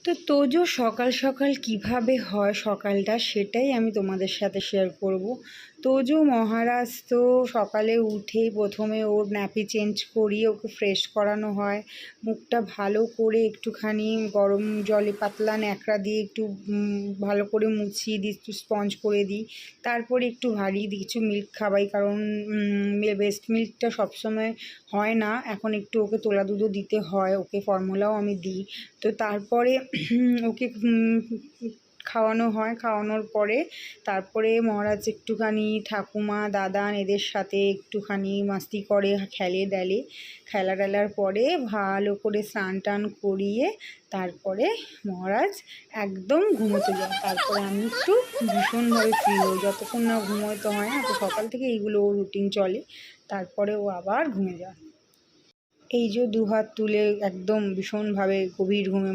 তো তোজো সকাল সকাল কিভাবে হয় সকালটা সেটাই আমি তোমাদের সাথে শেয়ার করব। তোজো মহারাজ তো সকালে উঠেই প্রথমে ওর ন্যাপি চেঞ্জ করিয়ে ওকে ফ্রেশ করানো হয়, মুখটা ভালো করে একটুখানি গরম জলে পাতলা ন্যাকড়া দিয়ে একটু ভালো করে মুছিয়ে দিই, একটু স্পঞ্জ করে দিই। তারপরে একটু ভারী কিছু মিল্ক খাওয়াই, কারণ ব্রেস্ট মিল্কটা সবসময় হয় না, এখন একটু ওকে তোলা দুধও দিতে হয়, ওকে ফর্মুলাও আমি দিই। তো তারপরে ওকে খাওয়ানো হয়, খাওয়ানোর পরে তারপরে মহারাজ একটুখানি ঠাকুমা দাদান এদের সাথে একটুখানি মাস্তি করে, খেলে দেলে, খেলা টেলার পরে ভালো করে স্নান টান করিয়ে তারপরে মহারাজ একদম ঘুমোতে যায়। তারপরে আমি একটু ভীষণভাবে ফ্রি হই, যতক্ষণ না ঘুমোতে হয় না, তো সকাল থেকে এইগুলো ও রুটিন চলে। তারপরে ও আবার ঘুমিয়ে যায়। এই যে দুহাত তুলে একদম ভীষণভাবে গভীর ঘুমে